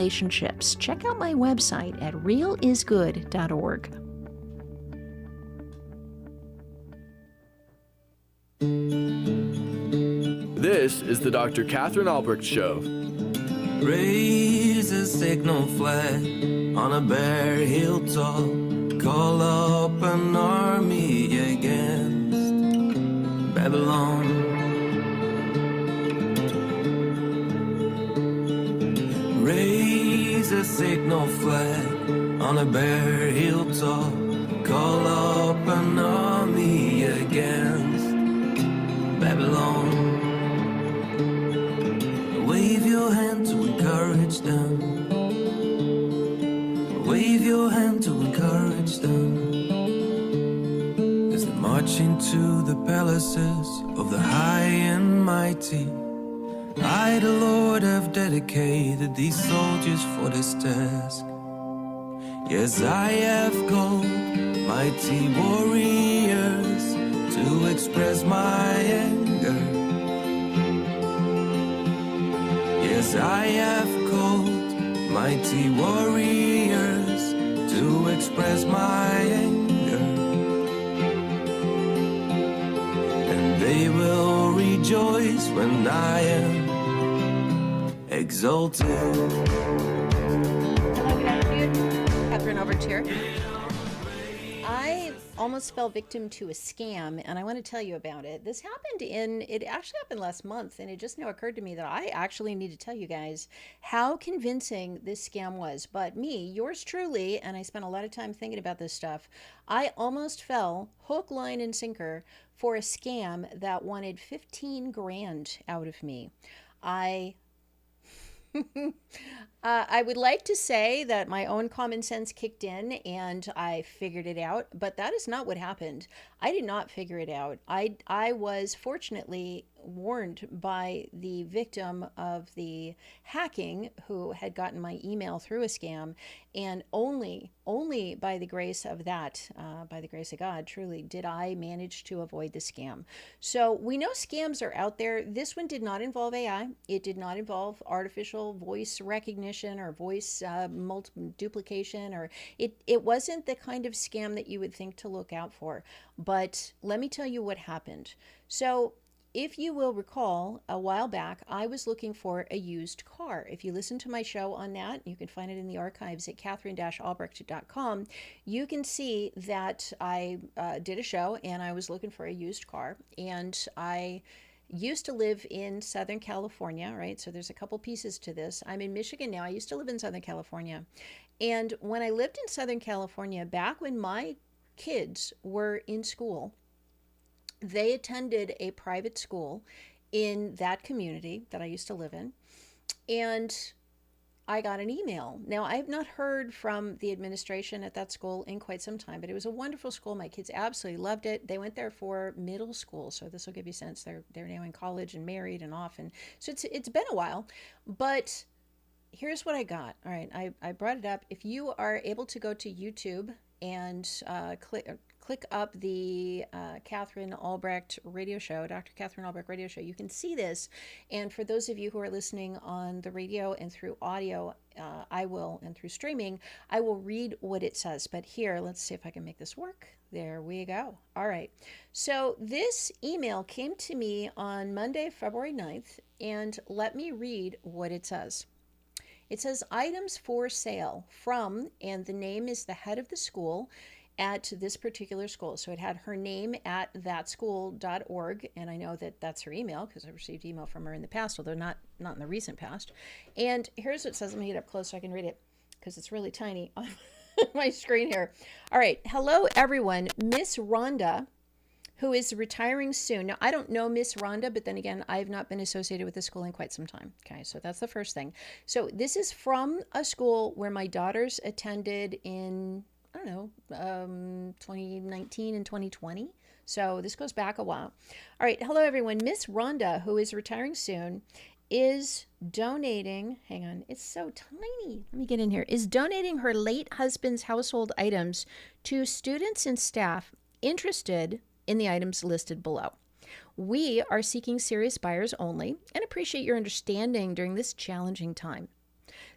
relationships. Check out my website at realisgood.org. This is the Dr. Katherine Albrecht Show. Raise a signal flag on a bare hilltop. Call up an army against Babylon. Raise a signal flag on a bare hilltop. Call up an army against Babylon. Wave your hand to encourage them. Wave your hand to encourage them. As they march into the palaces of the high and mighty. I, the Lord, have dedicated these soldiers for this task. Yes, I have called mighty warriors to express my anger. Yes, I have called mighty warriors to express my anger. And they will rejoice when I am exalted. Hello, good afternoon. Katherine Albrecht here. I almost fell victim to a scam, and I want to tell you about it. This happened it actually happened last month, and it just now occurred to me that I actually need to tell you guys how convincing this scam was. But me, yours truly, and I spent a lot of time thinking about this stuff, I almost fell hook, line, and sinker for a scam that wanted 15 grand out of me. I would like to say that my own common sense kicked in and I figured it out, but that is not what happened. I did not figure it out. I was fortunately warned by the victim of the hacking who had gotten my email through a scam, and only by the grace of that, by the grace of God, truly, did I manage to avoid the scam. So we know scams are out there. This one did not involve AI. It did not involve artificial voice recognition or voice duplication, or it wasn't the kind of scam that you would think to look out for. But let me tell you what happened. So if you will recall, a while back, I was looking for a used car. If you listen to my show on that, you can find it in the archives at katherine-albrecht.com. You can see that I did a show and I was looking for a used car. And I used to live in Southern California, right? So there's a couple pieces to this. I'm in Michigan now. I used to live in Southern California. And when I lived in Southern California, back when my kids were in school, they attended a private school in that community that I used to live in, and I got an email. Now, I have not heard from the administration at that school in quite some time, but it was a wonderful school. My kids absolutely loved it. They went there for middle school, so this will give you a sense. They're now in college and married and off, and so it's been a while. But here's what I got. All right, I brought it up. If you are able to go to YouTube and click up the Katherine Albrecht radio show, Dr. Katherine Albrecht radio show, you can see this. And for those of you who are listening on the radio and through audio, and through streaming, I will read what it says. But here, let's see if I can make this work. There we go. All right. So this email came to me on Monday, February 9th, and let me read what it says. It says items for sale from, and the name is the head of the school at this particular school. So it had her name at thatschool.org, and I know that that's her email because I received email from her in the past, although not in the recent past. And here's what it says. Let me get up close so I can read it because it's really tiny on my screen here. All right. Hello, everyone. Miss Rhonda, who is retiring soon. Now, I don't know Miss Rhonda, but then again, I have not been associated with the school in quite some time. Okay, so that's the first thing. So this is from a school where my daughters attended in, I don't know, 2019 and 2020. So this goes back a while. All right, hello everyone. Miss Rhonda, who is retiring soon, is donating, hang on, it's so tiny. Let me get in here. Is donating her late husband's household items to students and staff interested in the items listed below. We are seeking serious buyers only and appreciate your understanding during this challenging time.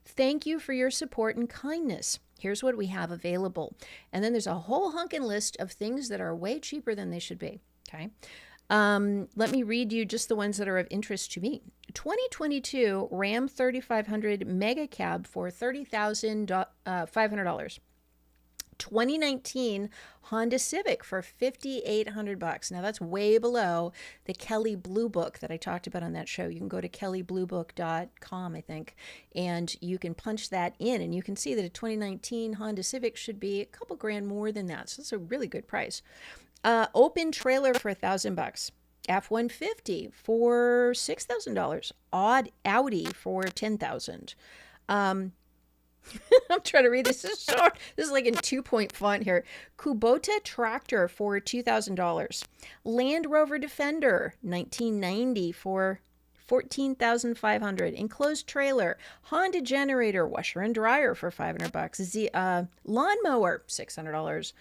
Thank you for your support and kindness. Here's what we have available. And then there's a whole hunkin' list of things that are way cheaper than they should be. Okay. Let me read you just the ones that are of interest to me. 2022 Ram 3500 Mega Cab for $30,500. 2019 Honda Civic for $5,800. Now that's way below the Kelley Blue Book that I talked about on that show. You can go to kellybluebook.com, I think, and you can punch that in, and you can see that a 2019 Honda Civic should be a couple grand more than that. So it's a really good price. Open trailer for $1,000. F-150 for $6,000. Odd Audi for $10,000. I'm trying to read this. This is short. This is like in 2-point font here. Kubota tractor for $2,000. Land Rover Defender 1990 for $14,500. Enclosed trailer. Honda generator, washer and dryer for $500. Lawnmower $600.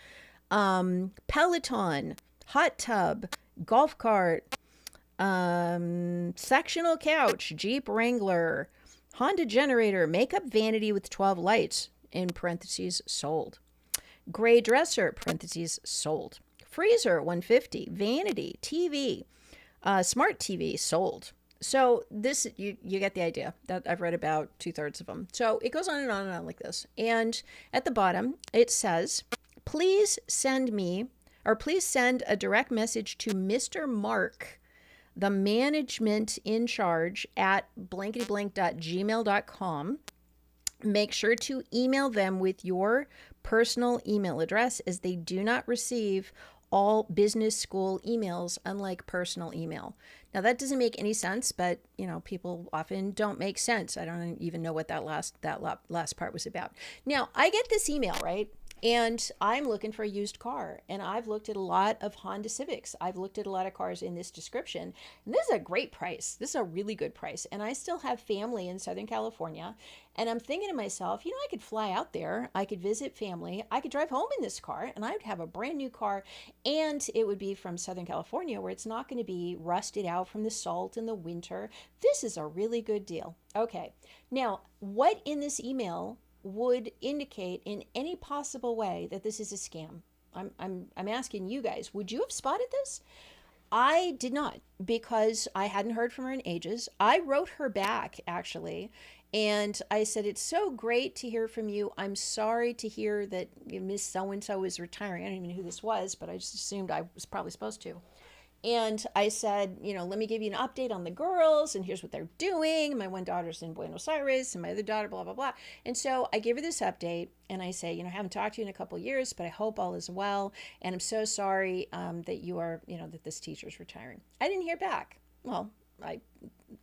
Peloton, hot tub, golf cart, sectional couch, Jeep Wrangler, Honda generator, makeup vanity with 12 lights, in parentheses, sold. Gray dresser, parentheses, sold. Freezer, $150. Vanity, TV, smart TV, sold. So this, you get the idea. That I've read about 2/3 of them. So it goes on and on and on like this. And at the bottom, it says, please send a direct message to Mr. Mark, the management in charge, at blanketyblank.gmail.com. Make sure to email them with your personal email address, as they do not receive all business school emails, unlike personal email. Now that doesn't make any sense, but people often don't make sense. I don't even know what that last part was about. Now I get this email, right? And I'm looking for a used car, and I've looked at a lot of Honda Civics. I've looked at a lot of cars in this description, and this is a great price. This is a really good price. And I still have family in Southern California, and I'm thinking to myself, I could fly out there, I could visit family, I could drive home in this car, and I would have a brand new car, and it would be from Southern California, where it's not going to be rusted out from the salt in the winter. This is a really good deal. Okay, now what in this email would indicate in any possible way that this is a scam? I'm asking you guys, would you have spotted this? I did not, because I hadn't heard from her in ages. I wrote her back, actually, and I said, it's so great to hear from you. I'm sorry to hear that Miss So-and-so is retiring. I don't even know who this was, but I just assumed I was probably supposed to. And I said, let me give you an update on the girls, and here's what they're doing. My one daughter's in Buenos Aires, and my other daughter, blah, blah, blah. And so I give her this update, and I say, I haven't talked to you in a couple of years, but I hope all is well. And I'm so sorry that you are, that this teacher's retiring. I didn't hear back. Well,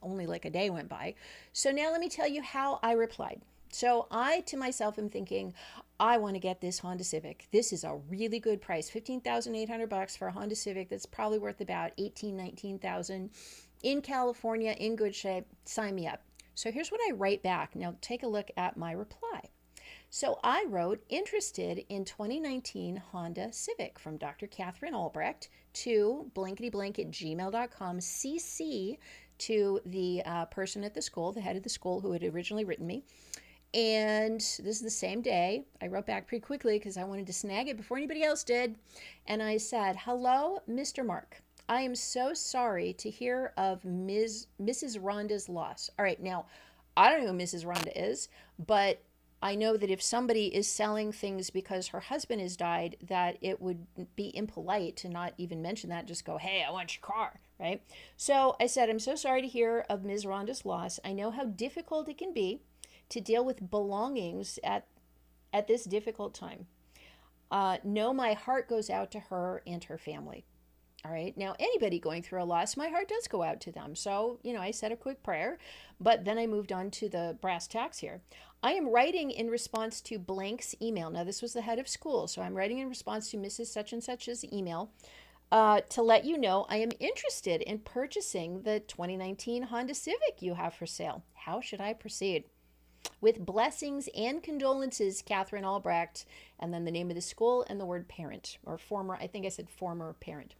only like a day went by. So now let me tell you how I replied. So I, to myself, am thinking, I want to get this Honda Civic. This is a really good price, $15,800 for a Honda Civic that's probably worth about $19,000 in California, in good shape. Sign me up. So here's what I write back. Now take a look at my reply. So I wrote, interested in 2019 Honda Civic, from Dr. Katherine Albrecht, to blanketyblank@gmail.com, CC to the person at the school, the head of the school who had originally written me. And this is the same day. I wrote back pretty quickly because I wanted to snag it before anybody else did. And I said, hello, Mr. Mark. I am so sorry to hear of Mrs. Rhonda's loss. All right, now, I don't know who Mrs. Rhonda is, but I know that if somebody is selling things because her husband has died, that it would be impolite to not even mention that, just go, hey, I want your car, right? So I said, I'm so sorry to hear of Ms. Rhonda's loss. I know how difficult it can be to deal with belongings at this difficult time. No, my heart goes out to her and her family. All right. Now, anybody going through a loss, my heart does go out to them. So, I said a quick prayer, but then I moved on to the brass tacks here. I am writing in response to blank's email. Now, this was the head of school. So I'm writing in response to Mrs. Such and Such's email to let you know I am interested in purchasing the 2019 Honda Civic you have for sale. How should I proceed? With blessings and condolences, Katherine Albrecht, and then the name of the school and the word parent, or former, I think I said former parent.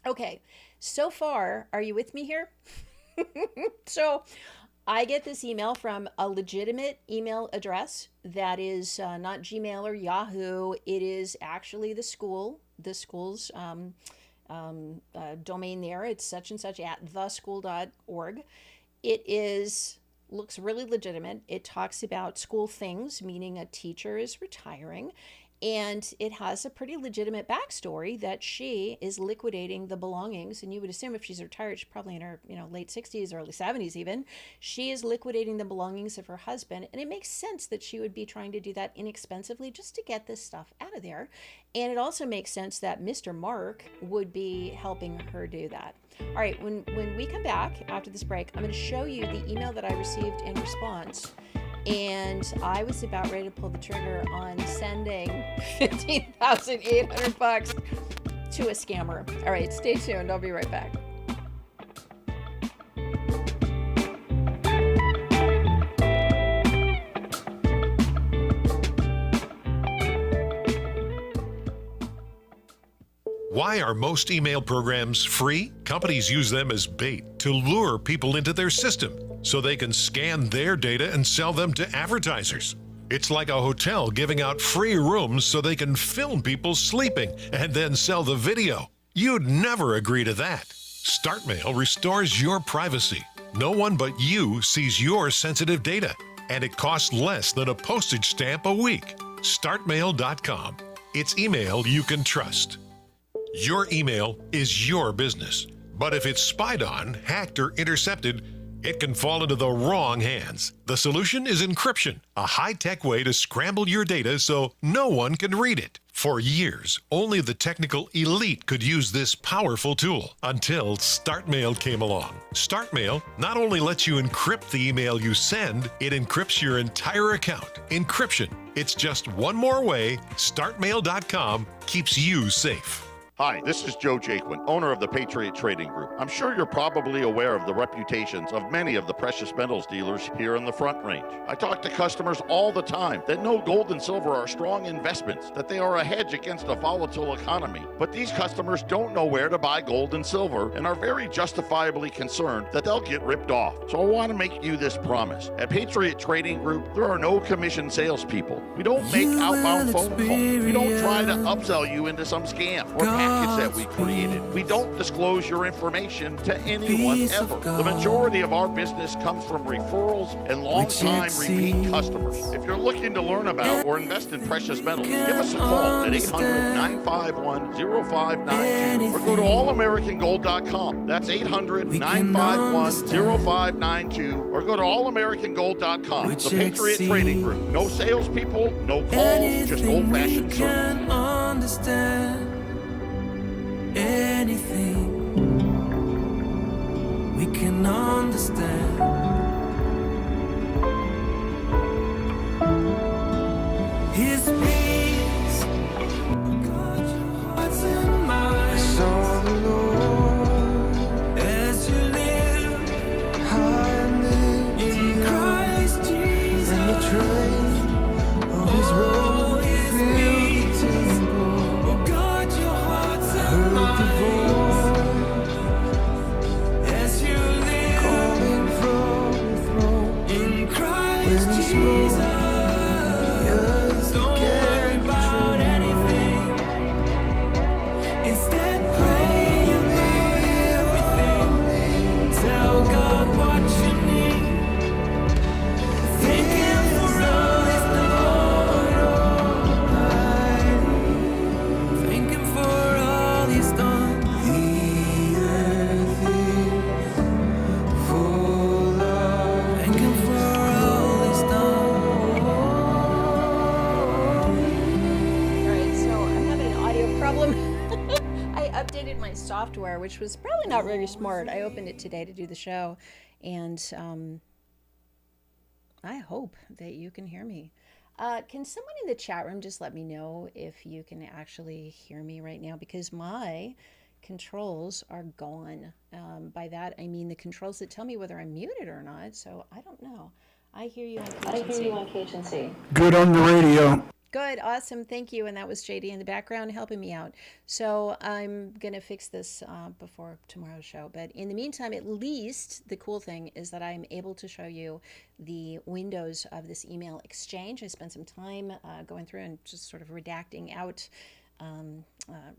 Okay, so far, are you with me here? So I get this email from a legitimate email address that is not Gmail or Yahoo. It is actually the school's domain there. It's such and such at theschool.org. It looks really legitimate. It talks about school things, meaning a teacher is retiring. And it has a pretty legitimate backstory that she is liquidating the belongings. And you would assume if she's retired, she's probably in her late 60s, early 70s even. She is liquidating the belongings of her husband. And it makes sense that she would be trying to do that inexpensively just to get this stuff out of there. And it also makes sense that Mr. Mark would be helping her do that. All right, when we come back after this break, I'm going to show you the email that I received in response. And I was about ready to pull the trigger on sending $15,800 to a scammer. All right, stay tuned. I'll be right back. Why are most email programs free? Companies use them as bait to lure people into their system so they can scan their data and sell them to advertisers. It's like a hotel giving out free rooms so they can film people sleeping and then sell the video. You'd never agree to that. StartMail restores your privacy. No one but you sees your sensitive data, and it costs less than a postage stamp a week. StartMail.com. It's email you can trust. Your email is your business, but if it's spied on, hacked, or intercepted, it can fall into the wrong hands. The solution is encryption, a high-tech way to scramble your data so no one can read it. For years, only the technical elite could use this powerful tool until StartMail came along. StartMail not only lets you encrypt the email you send, it encrypts your entire account. Encryption. It's just one more way StartMail.com keeps you safe. Hi, this is Joe Jaquin, owner of the Patriot Trading Group. I'm sure you're probably aware of the reputations of many of the precious metals dealers here in the Front Range. I talk to customers all the time that know gold and silver are strong investments, that they are a hedge against a volatile economy. But these customers don't know where to buy gold and silver and are very justifiably concerned that they'll get ripped off. So I want to make you this promise. At Patriot Trading Group, there are no commission salespeople. We don't make outbound phone calls. We don't try to upsell you into some scam or package that we created. We don't disclose your information to anyone ever. The majority of our business comes from referrals and long-time repeat customers. If you're looking to learn about or invest in precious metals, give us a call at 800-951-0592 or go to allamericangold.com. That's 800-951-0592 or go to allamericangold.com. The Patriot Trading Group. No salespeople, no calls, just old-fashioned service. Anything we can understand. His peace, God, your hearts and minds. I saw the Lord as you live, high and lifted in Christ Jesus, and the train of His robe. Software, which was probably not very smart. I opened it today to do the show, and I hope that you can hear me. Can someone in the chat room just let me know if you can actually hear me right now, because my controls are gone. By that I mean the controls that tell me whether I'm muted or not, so I don't know. I hear you on KHNC. Good on the radio. Good. Awesome. Thank you. And that was JD in the background helping me out. So I'm going to fix this before tomorrow's show. But in the meantime, at least the cool thing is that I'm able to show you the windows of this email exchange. I spent some time going through and just sort of redacting out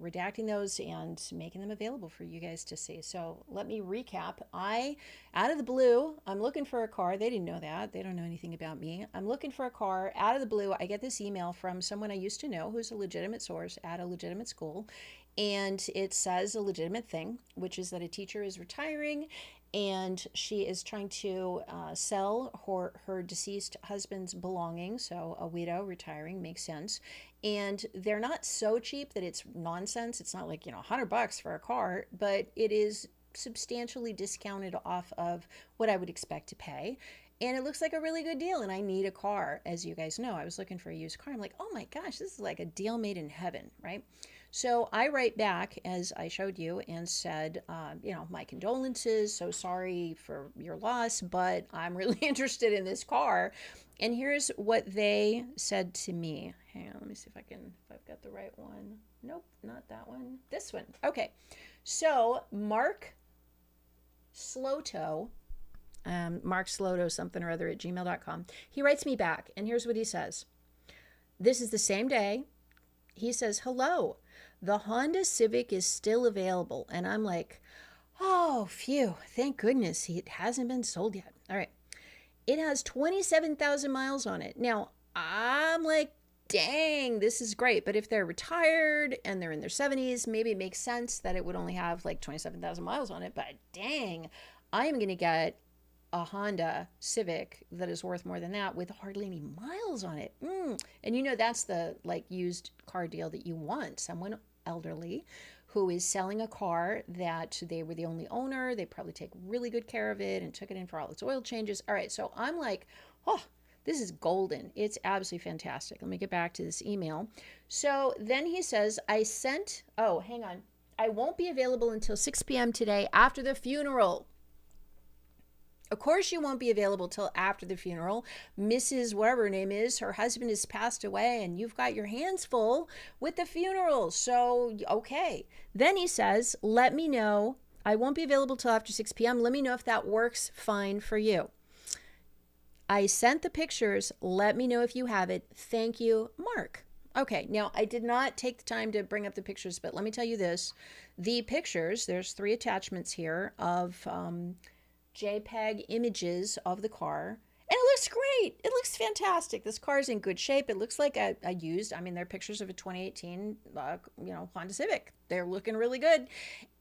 redacting those and making them available for you guys to see. So let me recap. Out of the blue, I'm looking for a car. They didn't know that. They don't know anything about me. I'm looking for a car. Out of the blue, I get this email from someone I used to know who's a legitimate source at a legitimate school. And it says a legitimate thing, which is that a teacher is retiring and she is trying to sell her deceased husband's belongings. So a widow retiring makes sense. And they're not so cheap that it's nonsense. It's not like, $100 for a car, but it is substantially discounted off of what I would expect to pay. And it looks like a really good deal. And I need a car. As you guys know, I was looking for a used car. I'm like, oh my gosh, this is like a deal made in heaven, right? So I write back, as I showed you, and said, my condolences. So sorry for your loss, but I'm really interested in this car. And here's what they said to me. Hang on, let me see if I've got the right one. Nope, not that one. This one. Okay. So Mark Sloto, something or other at gmail.com. He writes me back, and here's what he says. This is the same day. He says, hello, the Honda Civic is still available. And I'm like, oh, phew, thank goodness it hasn't been sold yet. All right. It has 27,000 miles on it. Now, I'm like, dang, this is great. But if they're retired and they're in their 70s, maybe it makes sense that it would only have like 27,000 miles on it. But dang, I am going to get a Honda Civic that is worth more than that with hardly any miles on it. And that's the used car deal that you want. Someone elderly who is selling a car that they were the only owner. They probably take really good care of it and took it in for all its oil changes. All right, so I'm like, oh, this is golden. It's absolutely fantastic. Let me get back to this email. So then he says, hang on. I won't be available until 6 p.m. today after the funeral. Of course you won't be available till after the funeral. Mrs. whatever her name is, her husband has passed away and you've got your hands full with the funeral. So, okay. Then he says, let me know. I won't be available till after 6 p.m. Let me know if that works fine for you. I sent the pictures. Let me know if you have it. Thank you, Mark. Okay, now I did not take the time to bring up the pictures, but let me tell you this. The pictures, there's 3 attachments here of JPEG images of the car, and it looks great. It looks fantastic. This car is in good shape. It looks like a used, they're pictures of a 2018, Honda Civic. They're looking really good.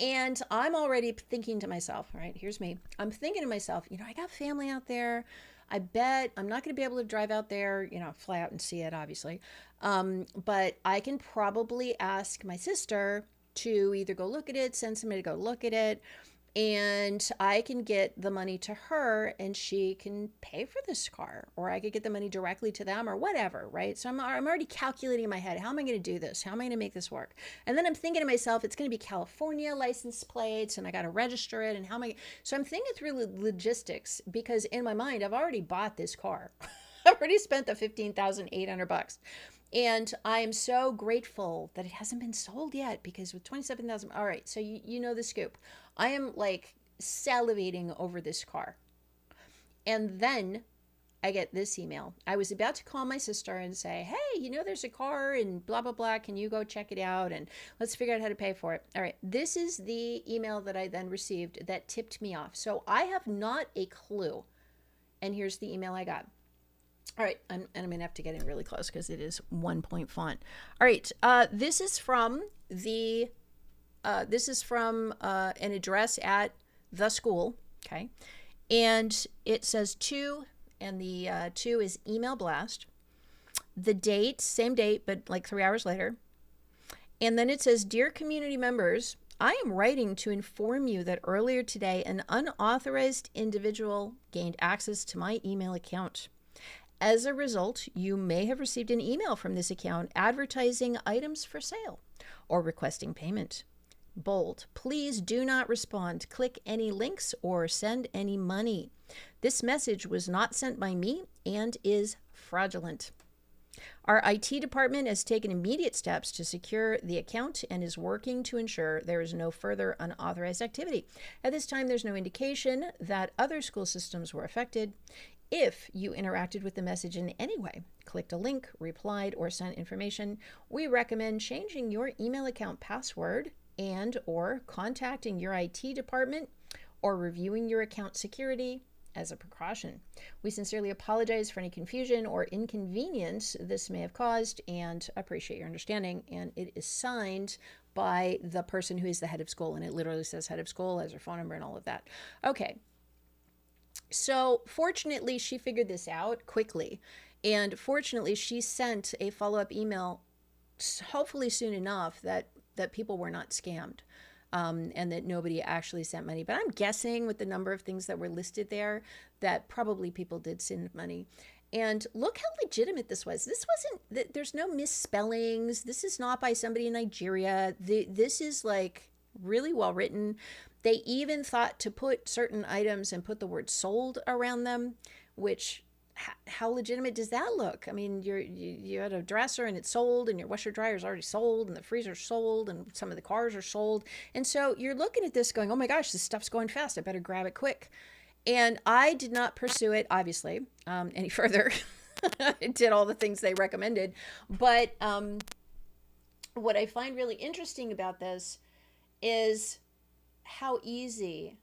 And I'm already thinking to myself, right, here's me. I'm thinking to myself, I got family out there. I bet I'm not going to be able to drive out there, fly out and see it, obviously. But I can probably ask my sister to either go look at it, send somebody to go look at it, and I can get the money to her and she can pay for this car, or I could get the money directly to them or whatever, right? So I'm already calculating in my head, how am I going to do this? How am I going to make this work? And then I'm thinking to myself, it's going to be California license plates and I got to register it. And so I'm thinking through logistics, because in my mind, I've already bought this car. I've already spent the $15,800. And I am so grateful that it hasn't been sold yet, because with 27,000, all right, so you know the scoop. I am like salivating over this car. And then I get this email. I was about to call my sister and say, hey, there's a car and blah, blah, blah. Can you go check it out? And let's figure out how to pay for it. All right. This is the email that I then received that tipped me off. So I have not a clue. And here's the email I got. All right, I'm going to have to get in really close because it is 1-point font. All right, this is from an address at the school, okay? And it says to, and the to is email blast. The date, same date, but like 3 hours later. And then it says, dear community members, I am writing to inform you that earlier today, an unauthorized individual gained access to my email account. As a result, you may have received an email from this account advertising items for sale or requesting payment. Bold, please do not respond, click any links, or send any money. This message was not sent by me and is fraudulent. Our IT department has taken immediate steps to secure the account and is working to ensure there is no further unauthorized activity. At this time, there's no indication that other school systems were affected. If you interacted with the message in any way, clicked a link, replied, or sent information, we recommend changing your email account password and or contacting your IT department or reviewing your account security as a precaution. We sincerely apologize for any confusion or inconvenience this may have caused and appreciate your understanding. And it is signed by the person who is the head of school, and it literally says head of school, has her phone number and all of that. Okay. So fortunately, she figured this out quickly. And fortunately, she sent a follow-up email hopefully soon enough that people were not scammed. And that nobody actually sent money. But I'm guessing with the number of things that were listed there that probably people did send money. And look how legitimate this was. This wasn't, there's no misspellings. This is not by somebody in Nigeria. This is like really well written. They even thought to put certain items and put the word sold around them, which how legitimate does that look? I mean, you had a dresser and it's sold, and your washer dryer is already sold, and the freezer's sold, and some of the cars are sold. And so you're looking at this going, oh my gosh, this stuff's going fast. I better grab it quick. And I did not pursue it, obviously, any further. I did all the things they recommended. But what I find really interesting about this is how easy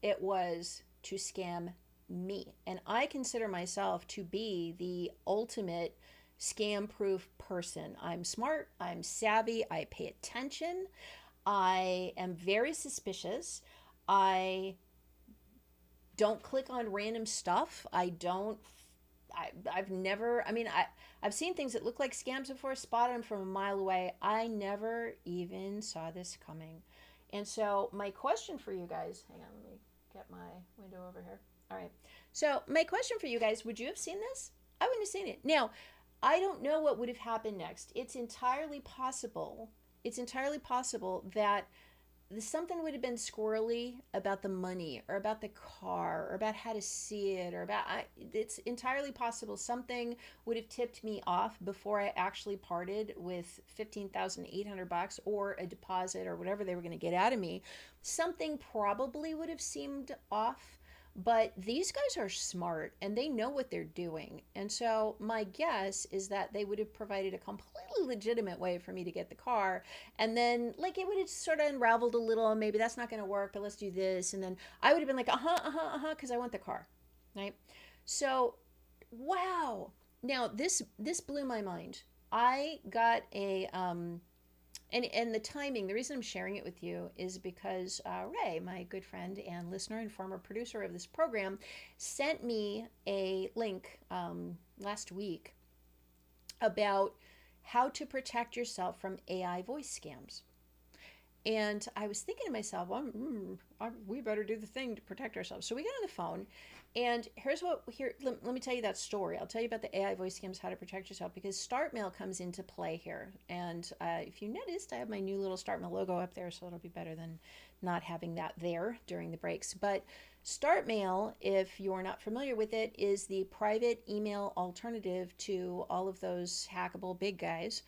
it was to scam me. And I consider myself to be the ultimate scam-proof person. I'm smart, I'm savvy, I pay attention, I am very suspicious, I don't click on random stuff, I've seen things that look like scams before, spotted them from a mile away. I never even saw this coming. And so my question for you guys, hang on, let me get my window over here. All right. So my question for you guys, would you have seen this? I wouldn't have seen it. Now, I don't know what would have happened next. It's entirely possible that something would have been squirrely about the money or about the car or about how to see it or about, it's entirely possible something would have tipped me off before I actually parted with $15,800 or a deposit or whatever they were going to get out of me. Something probably would have seemed off. But these guys are smart and they know what they're doing. And so my guess is that they would have provided a completely legitimate way for me to get the car. And then like it would have sort of unraveled a little. Maybe that's not going to work, but let's do this. And then I would have been like, because I want the car. Right. So, wow. Now this blew my mind. I got a, and the timing, the reason I'm sharing it with you is because Ray, my good friend and listener and former producer of this program, sent me a link last week about how to protect yourself from AI voice scams. And I was thinking to myself, well, we better do the thing to protect ourselves. So we got on the phone, and let me tell you that story. I'll tell you about the AI voice scams, how to protect yourself, because StartMail comes into play here. And if you noticed, I have my new little StartMail logo up there, so it'll be better than not having that there during the breaks. But StartMail, if you're not familiar with it, is the private email alternative to all of those hackable big guys.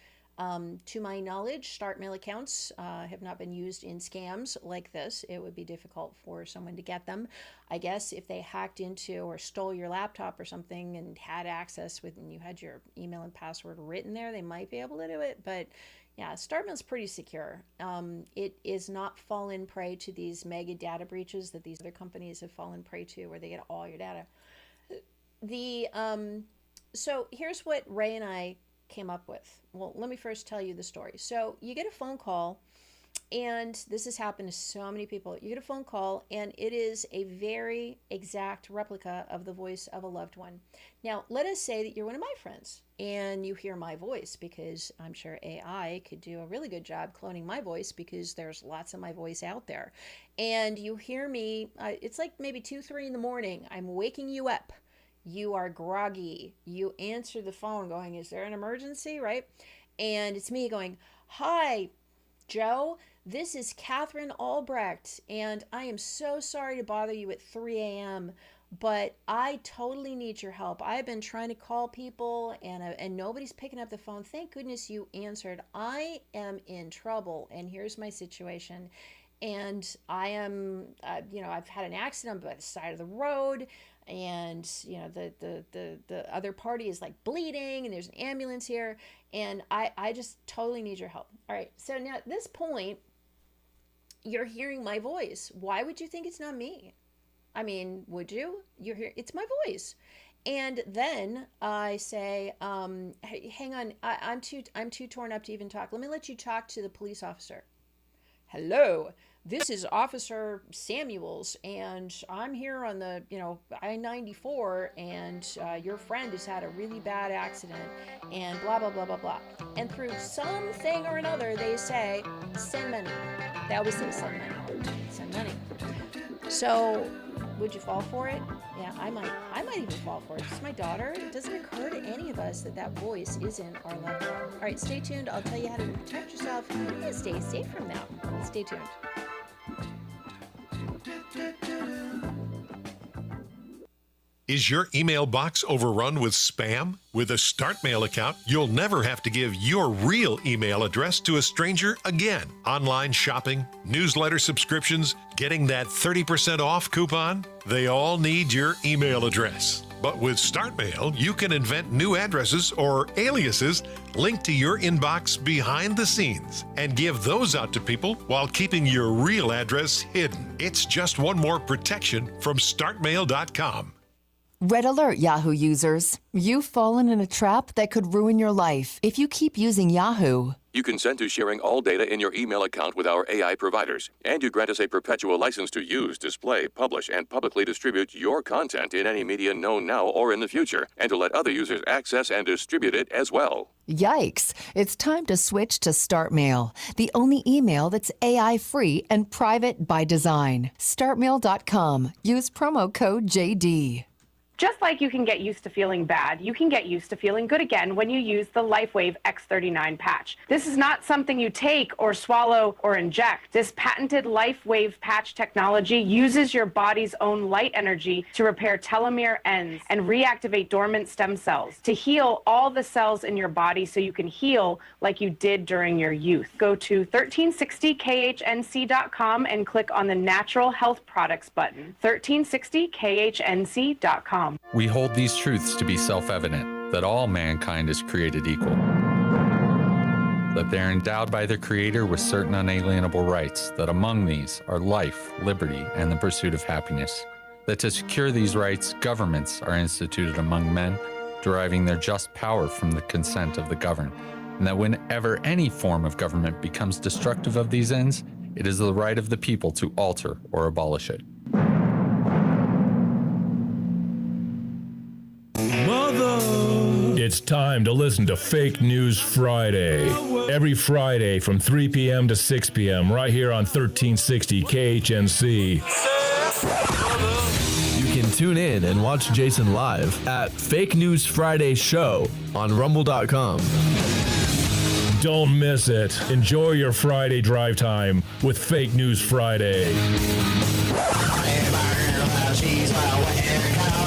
To my knowledge, StartMail accounts have not been used in scams like this. It would be difficult for someone to get them. I guess if they hacked into or stole your laptop or something and had access and you had your email and password written there, they might be able to do it. But yeah, StartMail's pretty secure. It is not fallen prey to these mega data breaches that these other companies have fallen prey to, where they get all your data. So here's what Ray and I came up with. Well, let me first tell you the story. So you get a phone call, and this has happened to so many people. You get a phone call, and it is a very exact replica of the voice of a loved one. Now, let us say that you're one of my friends, and you hear my voice, because I'm sure AI could do a really good job cloning my voice, because there's lots of my voice out there. And you hear me, it's like maybe 2, 3 in the morning. I'm waking you up. You are groggy. You answer the phone going, is there an emergency, right? And it's me going, hi, Joe, this is Katherine Albrecht, and I am so sorry to bother you at 3 a.m., but I totally need your help. I've been trying to call people and nobody's picking up the phone. Thank goodness you answered. I am in trouble, and here's my situation. And I am, I've had an accident by the side of the road, and the other party is like bleeding, and there's an ambulance here, and I just totally need your help. All right, so now at this point, you're hearing my voice. Why would you think it's not me? I mean, would you? You're here. It's my voice. And then I say, hey, hang on, I'm too torn up to even talk. Let me let you talk to the police officer. Hello, this is Officer Samuels, and I'm here on the, I-94, and your friend has had a really bad accident, and blah, blah, blah, blah, blah. And through something or another, they say, send money. They always say, send money. Send money. So, would you fall for it? Yeah, I might even fall for it. It's my daughter. It doesn't occur to any of us that voice isn't our loved one. All right, stay tuned. I'll tell you how to protect yourself and stay safe from that. Stay tuned. Is your email box overrun with spam? With a StartMail account, you'll never have to give your real email address to a stranger again. Online shopping, newsletter subscriptions, getting that 30% off coupon, they all need your email address. But with StartMail, you can invent new addresses or aliases linked to your inbox behind the scenes and give those out to people while keeping your real address hidden. It's just one more protection from StartMail.com. Red alert, Yahoo users. You've fallen in a trap that could ruin your life if you keep using Yahoo. You consent to sharing all data in your email account with our AI providers, and you grant us a perpetual license to use, display, publish, and publicly distribute your content in any media known now or in the future, and to let other users access and distribute it as well. Yikes. It's time to switch to StartMail, the only email that's AI-free and private by design. StartMail.com. Use promo code JD. Just like you can get used to feeling bad, you can get used to feeling good again when you use the LifeWave X39 patch. This is not something you take or swallow or inject. This patented LifeWave patch technology uses your body's own light energy to repair telomere ends and reactivate dormant stem cells to heal all the cells in your body so you can heal like you did during your youth. Go to 1360khnc.com and click on the Natural Health Products button. 1360khnc.com. We hold these truths to be self-evident, that all mankind is created equal, that they are endowed by their Creator with certain unalienable rights, that among these are life, liberty, and the pursuit of happiness, that to secure these rights, governments are instituted among men, deriving their just power from the consent of the governed, and that whenever any form of government becomes destructive of these ends, it is the right of the people to alter or abolish it. It's time to listen to Fake News Friday. Every Friday from 3 p.m. to 6 p.m. right here on 1360 KHNC. You can tune in and watch Jason live at Fake News Friday Show on rumble.com. Don't miss it. Enjoy your Friday drive time with Fake News Friday.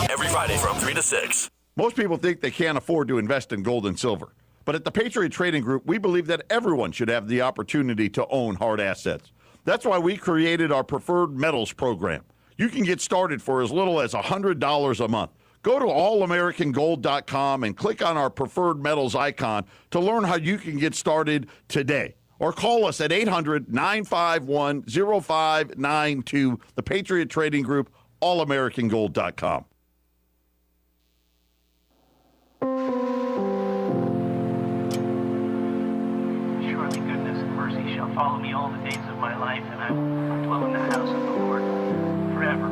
Every Friday from 3 to 6. Most people think they can't afford to invest in gold and silver. But at the Patriot Trading Group, we believe that everyone should have the opportunity to own hard assets. That's why we created our Preferred Metals program. You can get started for as little as $100 a month. Go to allamericangold.com and click on our Preferred Metals icon to learn how you can get started today. Or call us at 800-951-0592. The Patriot Trading Group, allamericangold.com. Surely goodness and mercy shall follow me all the days of my life, and I will dwell in the house of the Lord forever.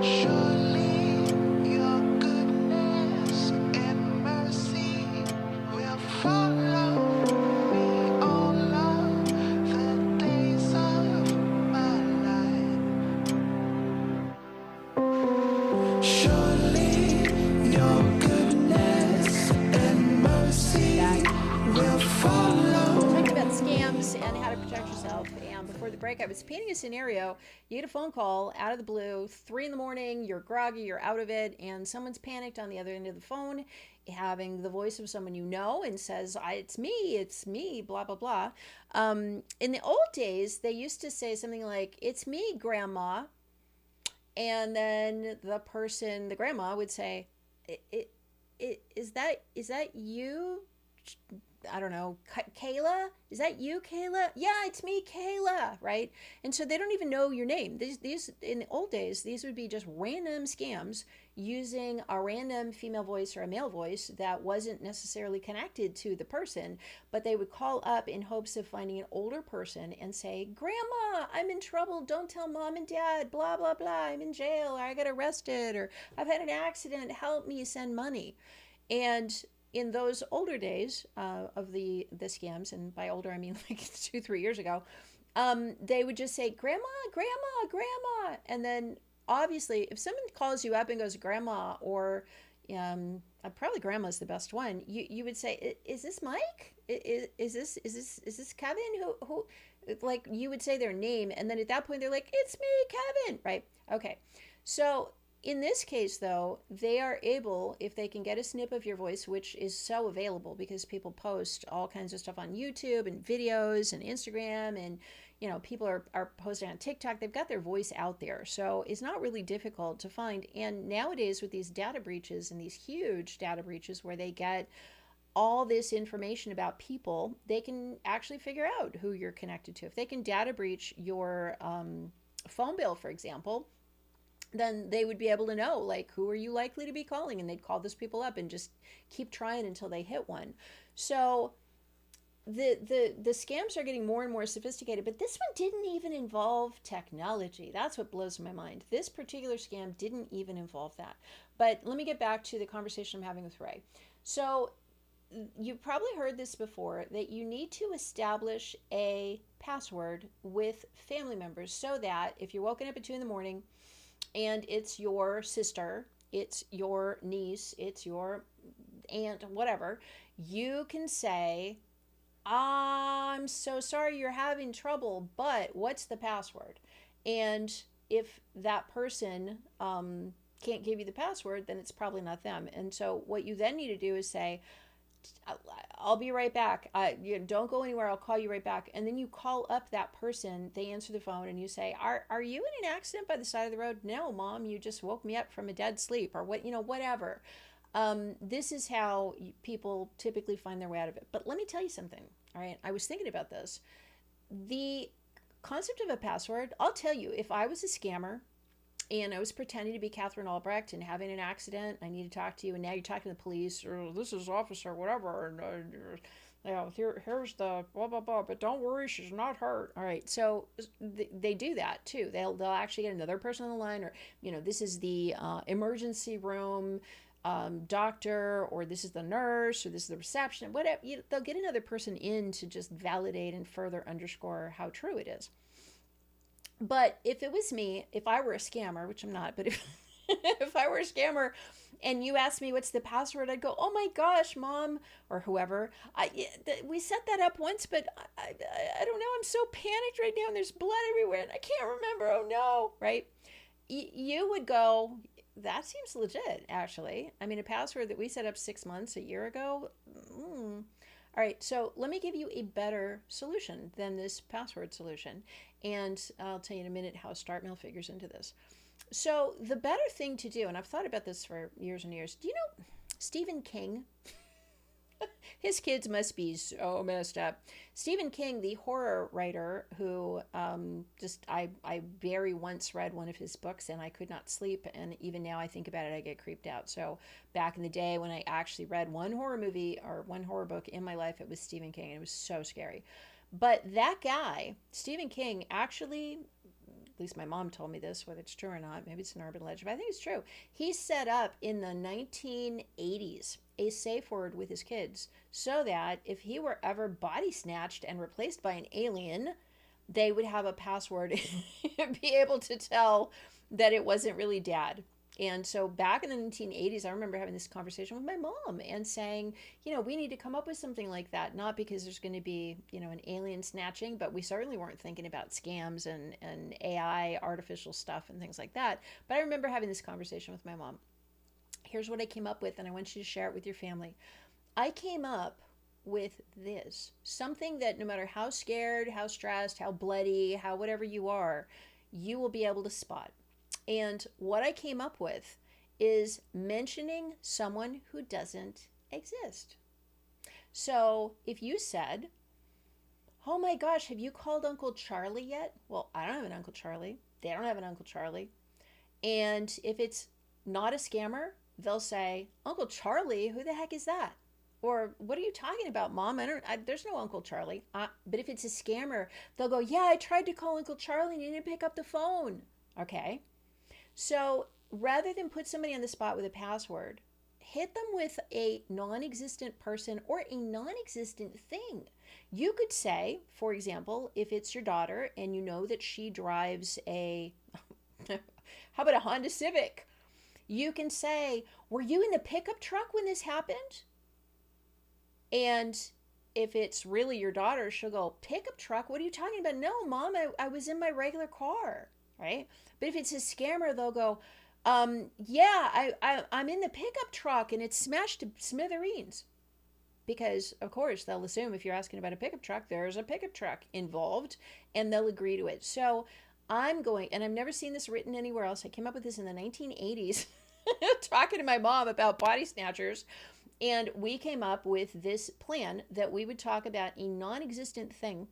Surely your goodness and mercy will follow me all of the days of my life. Surely your goodness and mercy will follow. Talking about scams and how to protect before the break, I was painting a scenario. You get a phone call out of the blue, 3 a.m, you're groggy, you're out of it, and someone's panicked on the other end of the phone, having the voice of someone you know, and says, it's me, blah, blah, blah. In the old days, they used to say something like, it's me, Grandma. And then the grandma would say, is that you? I don't know, Kayla? Is that you, Kayla? Yeah, it's me, Kayla, right? And so they don't even know your name. These in the old days, these would be just random scams using a random female voice or a male voice that wasn't necessarily connected to the person, but they would call up in hopes of finding an older person and say, Grandma, I'm in trouble. Don't tell Mom and Dad, blah, blah, blah. I'm in jail, or I got arrested, or I've had an accident. Help me, send money. And in those older days of the scams, and by older I mean like 2-3 years ago, they would just say, Grandma, Grandma, Grandma. And then obviously if someone calls you up and goes, Grandma, or probably Grandma's the best one, you would say, is this Mike? Is this Kevin? Who like, you would say their name, and then at that point they're like, it's me, Kevin, right? Okay. So in this case, though, they are able, if they can get a snip of your voice, which is so available because people post all kinds of stuff on YouTube and videos and Instagram, and people are posting on TikTok. They've got their voice out there. So it's not really difficult to find. And nowadays with these data breaches and these huge data breaches where they get all this information about people, they can actually figure out who you're connected to. If they can data breach your phone bill, for example, then they would be able to know, like, who are you likely to be calling? And they'd call those people up and just keep trying until they hit one. So the scams are getting more and more sophisticated, but this one didn't even involve technology. That's what blows my mind. This particular scam didn't even involve that. But let me get back to the conversation I'm having with Ray. So you've probably heard this before, that you need to establish a password with family members so that if you're woken up at 2 a.m, and it's your sister, it's your niece, it's your aunt, whatever, you can say, I'm so sorry you're having trouble, but what's the password? And if that person can't give you the password, then it's probably not them. And so what you then need to do is say, I'll be right back. Don't go anywhere. I'll call you right back. And then you call up that person. They answer the phone and you say, are you in an accident by the side of the road? No, Mom, you just woke me up from a dead sleep, or whatever. This is how people typically find their way out of it. But let me tell you something. All right. I was thinking about this. The concept of a password, I'll tell you, if I was a scammer and I was pretending to be Katherine Albrecht and having an accident, I need to talk to you, and now you're talking to the police, or this is officer, whatever, and here's the blah, blah, blah, but don't worry, she's not hurt. All right, so they do that too. They'll actually get another person on the line, or, this is the emergency room doctor, or this is the nurse, or this is the reception, whatever. They'll get another person in to just validate and further underscore how true it is. But if it was me, if I were a scammer, which I'm not, but if I were a scammer and you asked me what's the password, I'd go, oh my gosh, Mom, or whoever, we set that up once, but I don't know, I'm so panicked right now and there's blood everywhere and I can't remember, oh no, right? You would go, that seems legit, actually. I mean, a password that we set up 6 months, a year ago, All right, so let me give you a better solution than this password solution. And I'll tell you in a minute how StartMail figures into this. So the better thing to do, and I've thought about this for years and years, do you know Stephen King? His kids must be so messed up. Stephen King, the horror writer who I very once read one of his books and I could not sleep. And even now I think about it, I get creeped out. So back in the day when I actually read one horror movie or one horror book in my life, it was Stephen King, and it was so scary. But that guy, Stephen King, actually, at least my mom told me this, whether it's true or not, maybe it's an urban legend, but I think it's true. He set up in the 1980s a safe word with his kids so that if he were ever body snatched and replaced by an alien, they would have a password and be able to tell that it wasn't really Dad. And so back in the 1980s, I remember having this conversation with my mom and saying, we need to come up with something like that. Not because there's going to be, an alien snatching, but we certainly weren't thinking about scams and AI, artificial stuff and things like that. But I remember having this conversation with my mom. Here's what I came up with, and I want you to share it with your family. I came up with this, something that no matter how scared, how stressed, how bloody, how whatever you are, you will be able to spot. And what I came up with is mentioning someone who doesn't exist. So if you said, oh my gosh, have you called Uncle Charlie yet? Well, I don't have an Uncle Charlie. They don't have an Uncle Charlie. And if it's not a scammer, they'll say, Uncle Charlie, who the heck is that? Or what are you talking about, Mom? There's no Uncle Charlie. But if it's a scammer, they'll go, yeah, I tried to call Uncle Charlie and he didn't pick up the phone. Okay. So rather than put somebody on the spot with a password, hit them with a non-existent person or a non-existent thing. You could say, for example, if it's your daughter and you know that she drives a, how about a Honda Civic? You can say, were you in the pickup truck when this happened? And if it's really your daughter, she'll go, pickup truck? What are you talking about? No, Mom, I was in my regular car, right? But if it's a scammer, they'll go, yeah, I'm in the pickup truck and it's smashed to smithereens. Because, of course, they'll assume if you're asking about a pickup truck, there's a pickup truck involved and they'll agree to it. So I'm going, and I've never seen this written anywhere else. I came up with this in the 1980s, talking to my mom about body snatchers. And we came up with this plan that we would talk about a non-existent thing.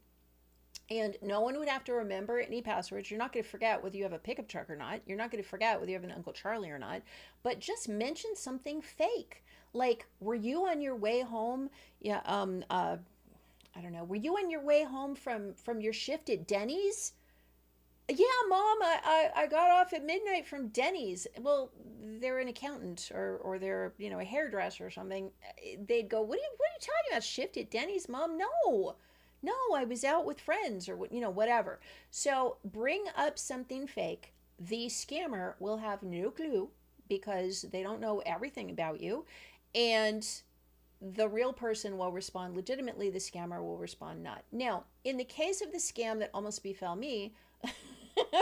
And no one would have to remember any passwords. You're not going to forget whether you have a pickup truck or not. You're not going to forget whether you have an Uncle Charlie or not. But just mention something fake. Like, were you on your way home? Yeah, I don't know. Were you on your way home from your shift at Denny's? Yeah, Mom, I got off at midnight from Denny's. Well, they're an accountant or they're, a hairdresser or something. They'd go, what are you talking about? Shift at Denny's, Mom? No, I was out with friends or, whatever. So bring up something fake. The scammer will have no clue because they don't know everything about you. And the real person will respond legitimately. The scammer will respond not. Now, in the case of the scam that almost befell me,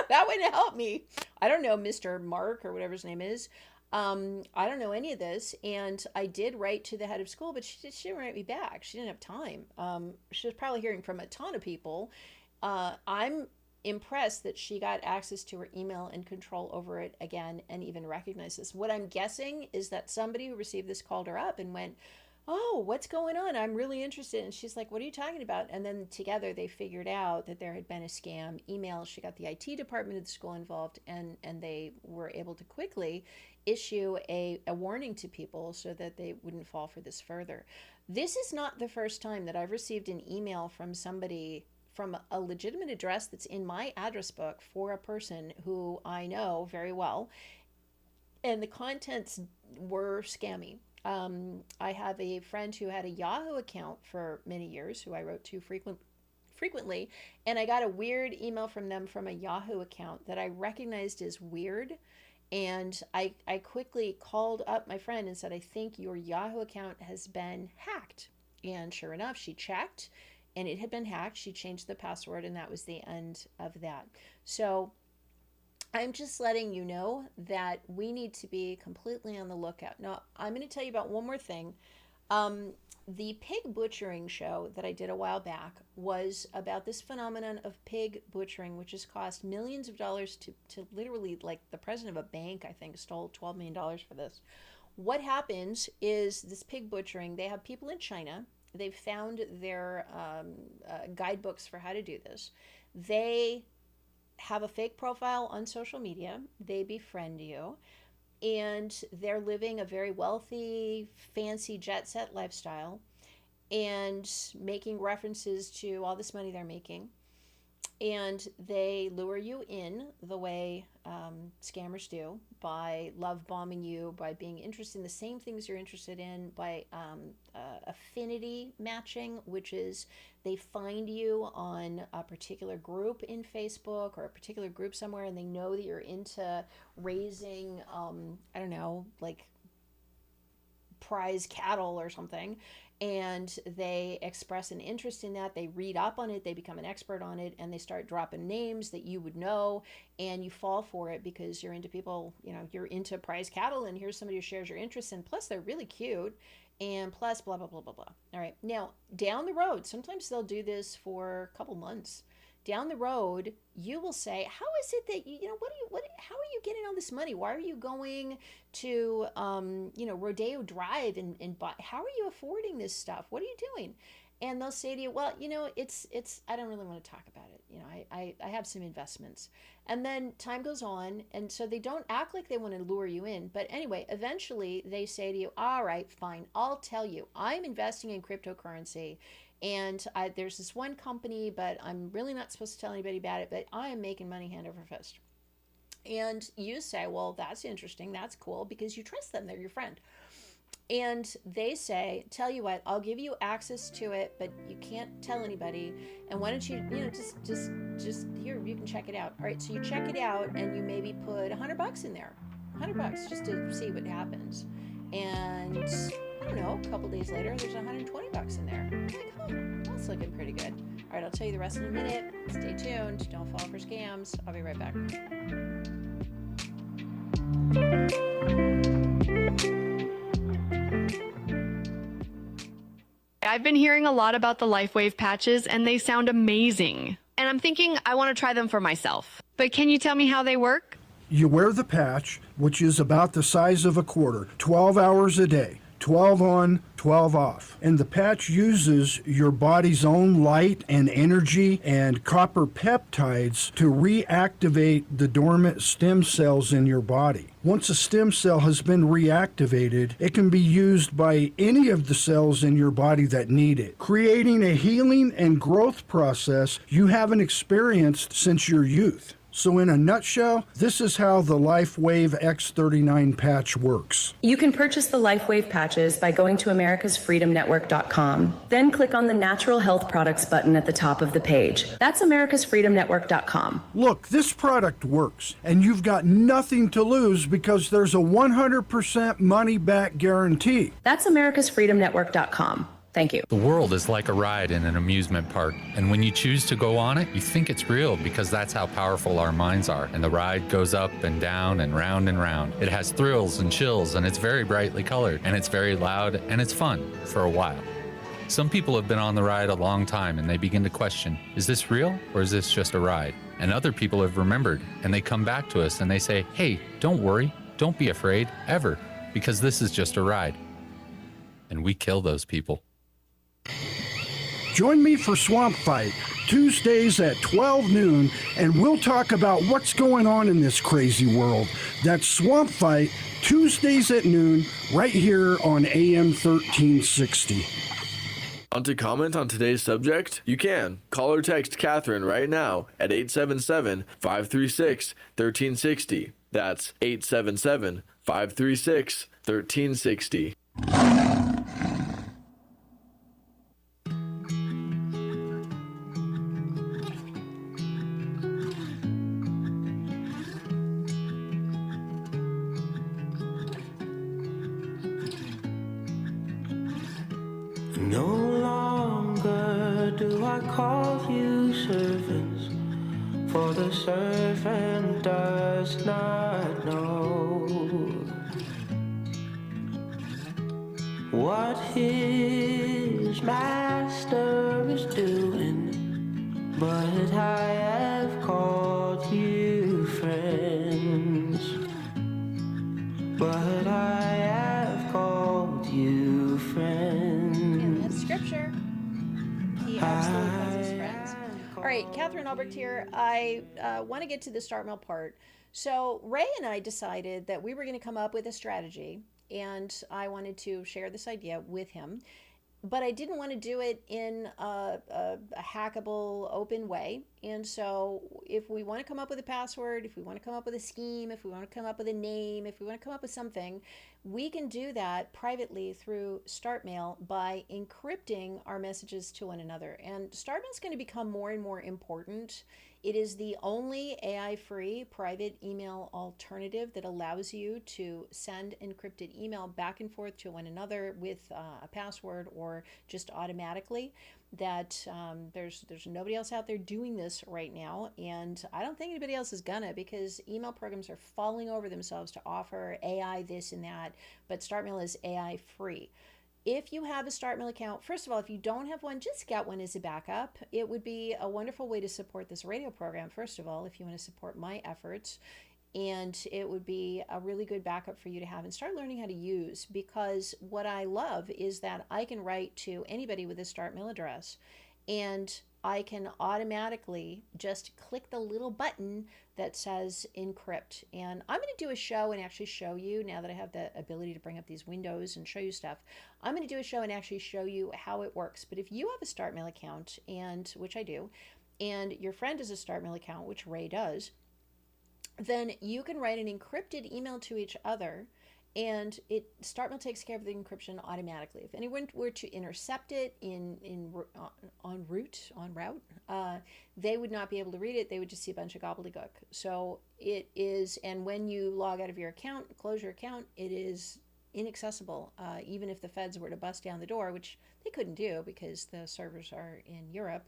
that wouldn't help me. I don't know Mr. Mark or whatever his name is. I don't know any of this, and I did write to the head of school, but she didn't write me back. She didn't have time. She was probably hearing from a ton of people. I'm impressed that she got access to her email and control over it again and even recognized this. What I'm guessing is that somebody who received this called her up and went, oh, what's going on? I'm really interested. And she's like, what are you talking about? And then together they figured out that there had been a scam email. She got the IT department of the school involved, and they were able to quickly issue a warning to people so that they wouldn't fall for this further. This is not the first time that I've received an email from somebody from a legitimate address that's in my address book for a person who I know very well, and the contents were scammy. I have a friend who had a Yahoo account for many years, who I wrote to frequently, and I got a weird email from them from a Yahoo account that I recognized as weird. And I quickly called up my friend and said, I think your Yahoo account has been hacked. And sure enough, she checked and it had been hacked. She changed the password and that was the end of that. So I'm just letting you know that we need to be completely on the lookout. Now, I'm going to tell you about one more thing. The pig butchering show that I did a while back was about this phenomenon of pig butchering, which has cost millions of dollars to literally, like, the president of a bank, I think, stole $12 million for this. What happens is this pig butchering, they have people in China. They've found their guidebooks for how to do this. They have a fake profile on social media. They befriend you. And they're living a very wealthy, fancy jet set lifestyle and making references to all this money they're making. And they lure you in the way scammers do, by love bombing you, by being interested in the same things you're interested in, by affinity matching, which is they find you on a particular group in Facebook or a particular group somewhere, and they know that you're into raising, I don't know, like prize cattle or something, and they express an interest in that. They read up on it, they become an expert on it, and they start dropping names that you would know, and you fall for it because you're into people, you're into prize cattle, and here's somebody who shares your interests, and plus they're really cute, and plus blah, blah, blah, blah, blah. All right. Now, down the road, sometimes they'll do this for a couple months. Down the road, you will say, how is it that how are you getting all this money? Why are you going to, Rodeo Drive and buy, how are you affording this stuff? What are you doing? And they'll say to you, well, it's, I don't really want to talk about it. I have some investments. And then time goes on. And so they don't act like they want to lure you in. But anyway, eventually they say to you, all right, fine, I'll tell you, I'm investing in cryptocurrency. And there's this one company, but I'm really not supposed to tell anybody about it, but I am making money hand over fist. And you say, well, that's interesting. That's cool, because you trust them. They're your friend. And they say, tell you what, I'll give you access to it, but you can't tell anybody. And why don't you, just here, you can check it out. All right. So you check it out and you maybe put $100 in there, $100 just to see what happens. And I don't know, a couple days later, there's $120 in there. I'm like, oh, that's looking pretty good. All right, I'll tell you the rest in a minute. Stay tuned. Don't fall for scams. I'll be right back. I've been hearing a lot about the LifeWave patches, and they sound amazing. And I'm thinking I want to try them for myself. But can you tell me how they work? You wear the patch, which is about the size of a quarter, 12 hours a day. 12 on, 12 off. And the patch uses your body's own light and energy and copper peptides to reactivate the dormant stem cells in your body. Once a stem cell has been reactivated, it can be used by any of the cells in your body that need it, creating a healing and growth process you haven't experienced since your youth. So in a nutshell, this is how the LifeWave X39 patch works. You can purchase the LifeWave patches by going to americasfreedomnetwork.com. Then click on the Natural Health Products button at the top of the page. That's americasfreedomnetwork.com. Look, this product works, and you've got nothing to lose because there's a 100% money-back guarantee. That's americasfreedomnetwork.com. Thank you. The world is like a ride in an amusement park, and when you choose to go on it, you think it's real because that's how powerful our minds are. And the ride goes up and down and round and round. It has thrills and chills, and it's very brightly colored, and it's very loud, and it's fun for a while. Some people have been on the ride a long time, and they begin to question, is this real or is this just a ride? And other people have remembered, and they come back to us and they say, hey, don't worry, don't be afraid, ever, because this is just a ride. And we kill those people. Join me for Swamp Fight, Tuesdays at 12 noon, and we'll talk about what's going on in this crazy world. That's Swamp Fight, Tuesdays at noon, right here on AM 1360. Want to comment on today's subject? You can. Call or text Katherine right now at 877-536-1360. That's 877-536-1360. No longer do I call you servants, for the servant does not know what his master is doing, but I have called you friends, but I have called you friends. Scripture. He absolutely calls us friends. All right, Katherine Albrecht here. I want to get to the start mail part. So Ray and I decided that we were going to come up with a strategy, and I wanted to share this idea with him. but I didn't want to do it in a hackable, open way. And so if we want to come up with a password, if we want to come up with a scheme, if we want to come up with a name, if we want to come up with something, we can do that privately through StartMail by encrypting our messages to one another. And StartMail is going to become more and more important. It is the only AI-free private email alternative that allows you to send encrypted email back and forth to one another with a password or just automatically. That there's nobody else out there doing this right now, and I don't think anybody else is gonna, because email programs are falling over themselves to offer AI this and that, but StartMail is AI free. If you have a StartMail account, first of all, if you don't have one, just get one as a backup. It would be a wonderful way to support this radio program, first of all, if you want to support my efforts. And it would be a really good backup for you to have and start learning how to use, because what I love is that I can write to anybody with a StartMail address, and I can automatically just click the little button that says encrypt. And I'm going to do a show and actually show you, now that I have the ability to bring up these windows and show you stuff, I'm going to do a show and actually show you how it works. But if you have a StartMail account, and which I do, and your friend has a StartMail account, which Ray does, then you can write an encrypted email to each other, and StartMail takes care of the encryption automatically. If anyone were to intercept it en route, they would not be able to read it. They would just see a bunch of gobbledygook. So it is, and when you log out of your account, close your account, it is inaccessible, even if the feds were to bust down the door, which they couldn't do because the servers are in Europe.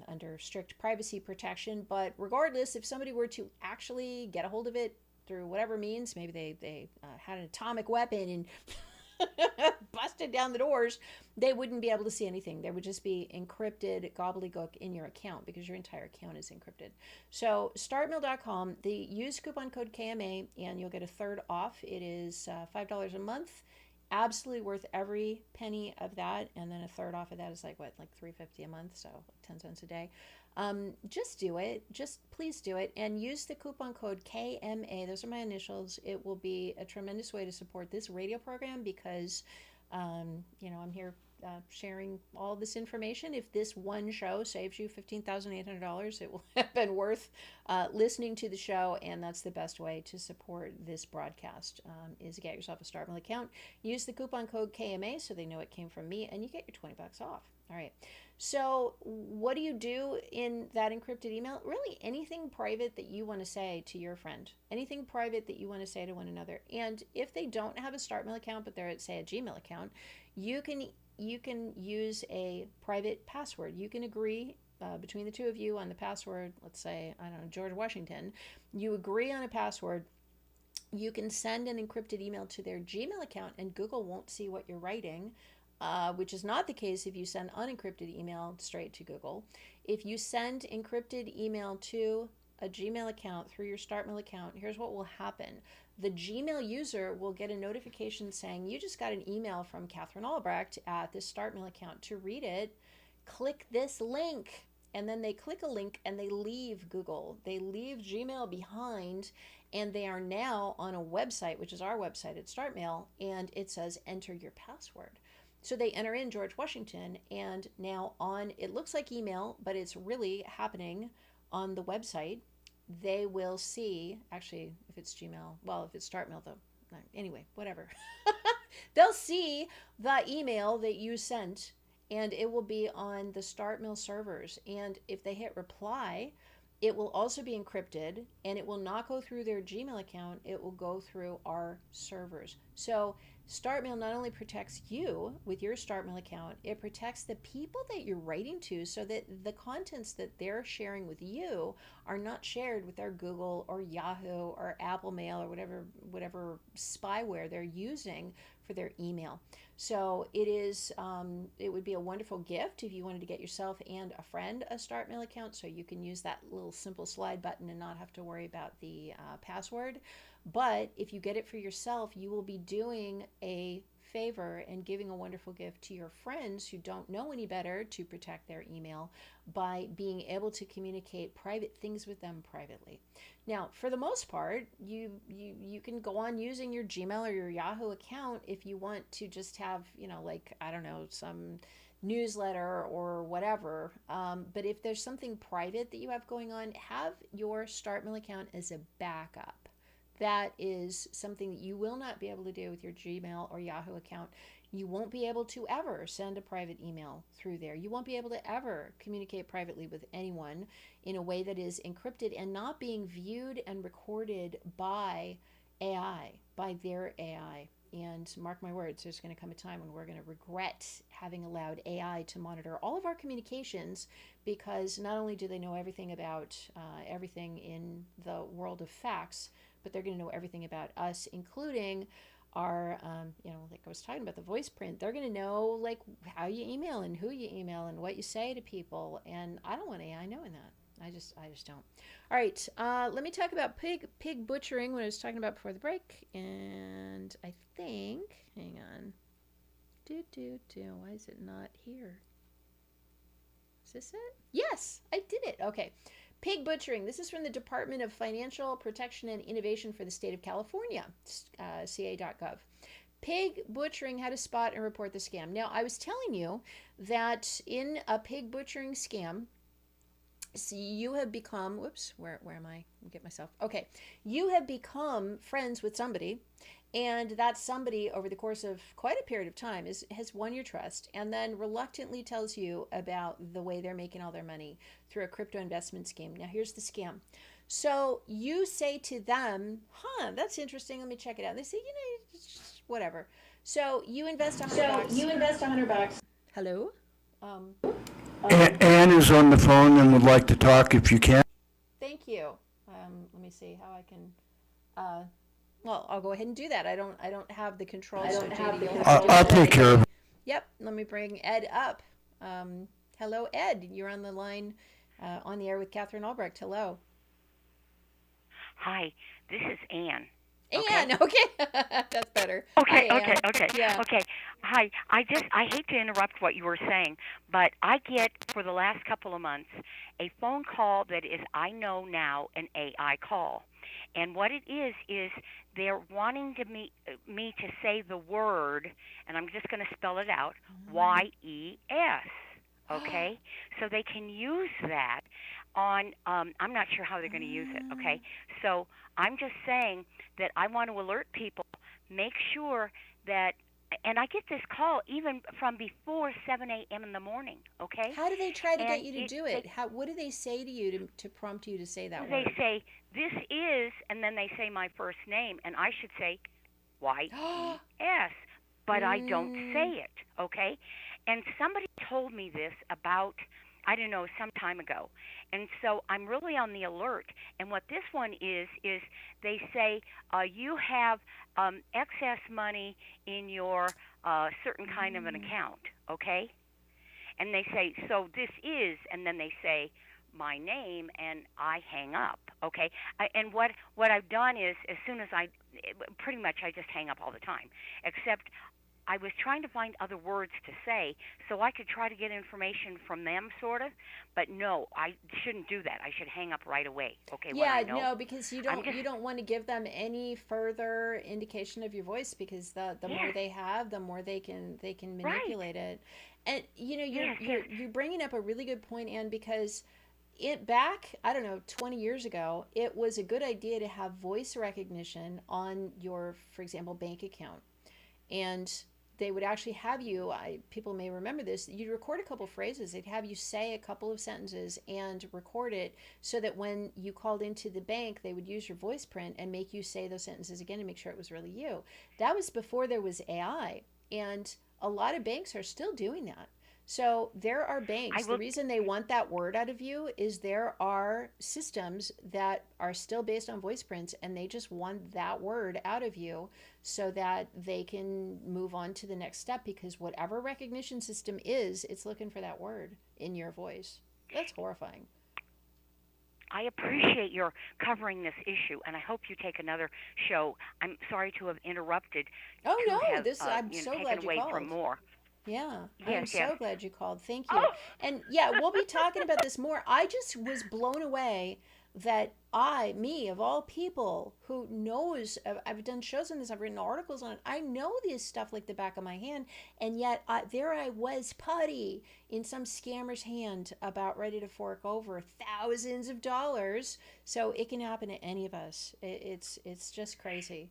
Under strict privacy protection. But regardless, if somebody were to actually get a hold of it through whatever means, maybe they had an atomic weapon and busted down the doors, they wouldn't be able to see anything. There would just be encrypted gobbledygook in your account because your entire account is encrypted. So startmail.com, use coupon code KMA and you'll get a third off. It is $5 a month. Absolutely worth every penny of that, and then a third off of that is like $3.50 a month, so like 10 cents a day. Just do it. Just please do it, and use the coupon code KMA. Those are my initials. It will be a tremendous way to support this radio program, because I'm here sharing all this information. If this one show saves you $15,800, it will have been worth listening to the show, and that's the best way to support this broadcast, is get yourself a StartMail account. Use the coupon code KMA so they know it came from me, and you get your 20 bucks off. All right. So what do you do in that encrypted email? Really anything private that you want to say to your friend, anything private that you want to say to one another. And if they don't have a StartMail account, but they're at, say, a Gmail account, you can use a private password. You can agree between the two of you on the password. Let's say, I don't know, George Washington. You agree on a password. You can send an encrypted email to their Gmail account, and Google won't see what you're writing, which is not the case if you send unencrypted email straight to Google. If you send encrypted email to a Gmail account through your StartMail account, here's what will happen. The Gmail user will get a notification saying, you just got an email from Katherine Albrecht at this StartMail account. To read it, click this link. And then they click a link and they leave Google. They leave Gmail behind, and they are now on a website, which is our website at StartMail, and it says enter your password. So they enter in George Washington, and now on, it looks like email, but it's really happening on the website. They will see, actually, if it's Gmail, well, if it's StartMail, though, anyway, whatever. They'll see the email that you sent, and it will be on the StartMail servers. And if they hit reply, it will also be encrypted, and it will not go through their Gmail account. It will go through our servers. So StartMail not only protects you with your StartMail account, it protects the people that you're writing to, so that the contents that they're sharing with you are not shared with their Google or Yahoo or Apple Mail or whatever spyware they're using for their email. So it would be a wonderful gift if you wanted to get yourself and a friend a StartMail account, so you can use that little simple slide button and not have to worry about the password. But if you get it for yourself, you will be doing a favor and giving a wonderful gift to your friends who don't know any better to protect their email by being able to communicate private things with them privately. Now, for the most part, you can go on using your Gmail or your Yahoo account if you want to just have, like, I don't know, some newsletter or whatever. But if there's something private that you have going on, have your StartMail account as a backup. That is something that you will not be able to do with your Gmail or Yahoo account. You won't be able to ever send a private email through there. You won't be able to ever communicate privately with anyone in a way that is encrypted and not being viewed and recorded by AI, by their AI. And mark my words, there's going to come a time when we're going to regret having allowed AI to monitor all of our communications, because not only do they know everything about everything in the world of facts, but they're going to know everything about us, including our, like I was talking about the voice print. They're going to know like how you email and who you email and what you say to people. And I don't want AI knowing that. I just don't. All right, let me talk about pig butchering, what I was talking about before the break. And I think, hang on. Why is it not here? Is this it? Yes, I did it. Okay. Pig butchering. This is from the Department of Financial Protection and Innovation for the state of California, ca.gov. Pig butchering, how to spot and report the scam. Now, I was telling you that in a pig butchering scam, you have become, whoops, where am I? I'll get myself. Okay. You have become friends with somebody, and that somebody over the course of quite a period of time has won your trust, and then reluctantly tells you about the way they're making all their money through a crypto investment scheme. Now, here's the scam. So you say to them, that's interesting. Let me check it out. They say, whatever. So you invest $100. Hello? Anne is on the phone and would like to talk if you can. Thank you. Let me see how I can. Well, I'll go ahead and do that. I don't have the controls. I'll take care of it. Yep. Let me bring Ed up. Hello, Ed. You're on the line, on the air with Katherine Albrecht. Hello. Hi. This is Anne. Anne, okay. That's better. Okay, Hi, okay. Yeah. Okay. Hi. I hate to interrupt what you were saying, but I get for the last couple of months a phone call that is, I know now, an AI call. And what it is they're wanting me to say the word, and I'm just going to spell it out, Y-E-S, okay? So they can use that on, I'm not sure how they're going to use it, okay? So I'm just saying that I want to alert people, make sure that, and I get this call even from before 7 a.m. in the morning, okay? How do they try to get you to do it? What do they say to you to prompt you to say that word? They say, this is, and then they say my first name, and I should say Y-E-S, but I don't say it, okay? And somebody told me this about, I don't know, some time ago. And so I'm really on the alert. And what this one is they say you have excess money in your certain kind of an account, okay? And they say, so this is, and then they say my name, and I hang up, okay? And what I've done is, as soon as pretty much I just hang up all the time, except I was trying to find other words to say so I could try to get information from them, sort of. But no, I shouldn't do that. I should hang up right away. Okay. Yeah, no, because you don't want to give them any further indication of your voice, because the more they have, the more they can manipulate it. And you're bringing up a really good point, Anne, because back, I don't know, 20 years ago, it was a good idea to have voice recognition on your, for example, bank account. And they would actually have you, people may remember this, you'd record a couple phrases. They'd have you say a couple of sentences and record it so that when you called into the bank, they would use your voice print and make you say those sentences again and make sure it was really you. That was before there was AI. And a lot of banks are still doing that. So there are banks, the reason they want that word out of you is there are systems that are still based on voice prints, and they just want that word out of you so that they can move on to the next step, because whatever recognition system is, it's looking for that word in your voice. That's horrifying. I appreciate your covering this issue, and I hope you take another show. I'm sorry to have interrupted. Oh, to no, have, I'm so taken glad you away called. from more. Yeah, Yes, I'm so yes. glad you called. Thank you. And yeah, we'll be talking about this more. I just was blown away that me of all people who knows, I've done shows on this, I've written articles on it, I know this stuff like the back of my hand, and yet there I was, putty in some scammer's hand, about ready to fork over thousands of dollars. So it can happen to any of us. It's just crazy.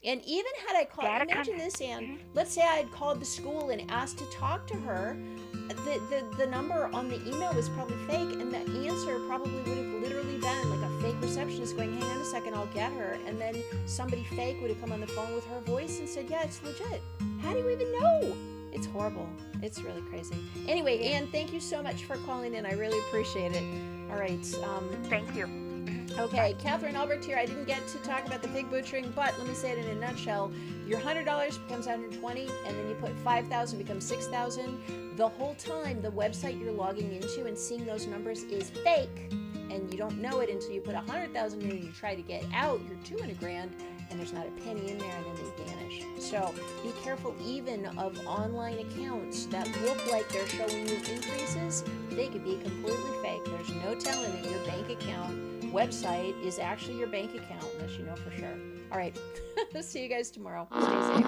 And even had I called, imagine this, Anne, let's say I had called the school and asked to talk to her, the number on the email was probably fake, and the answer probably would have literally been like a fake receptionist going, hang on a second, I'll get her, and then somebody fake would have come on the phone with her voice and said, yeah, it's legit. How do you even know? It's horrible. It's really crazy. Anyway, Anne, thank you so much for calling in. I really appreciate it. All right. Thank you. Okay, Katherine Albrecht here. I didn't get to talk about the pig butchering, but let me say it in a nutshell. Your $100 becomes $120, and then you put $5,000 becomes $6,000. The whole time, the website you're logging into and seeing those numbers is fake, and you don't know it until you put $100,000 in and you try to get out. You're $200,000, and there's not a penny in there, and then they vanish. So be careful even of online accounts that look like they're showing you increases. They could be completely fake. There's no telling that your bank account website is actually your bank account unless you know for sure. All right. See you guys tomorrow. Stay safe.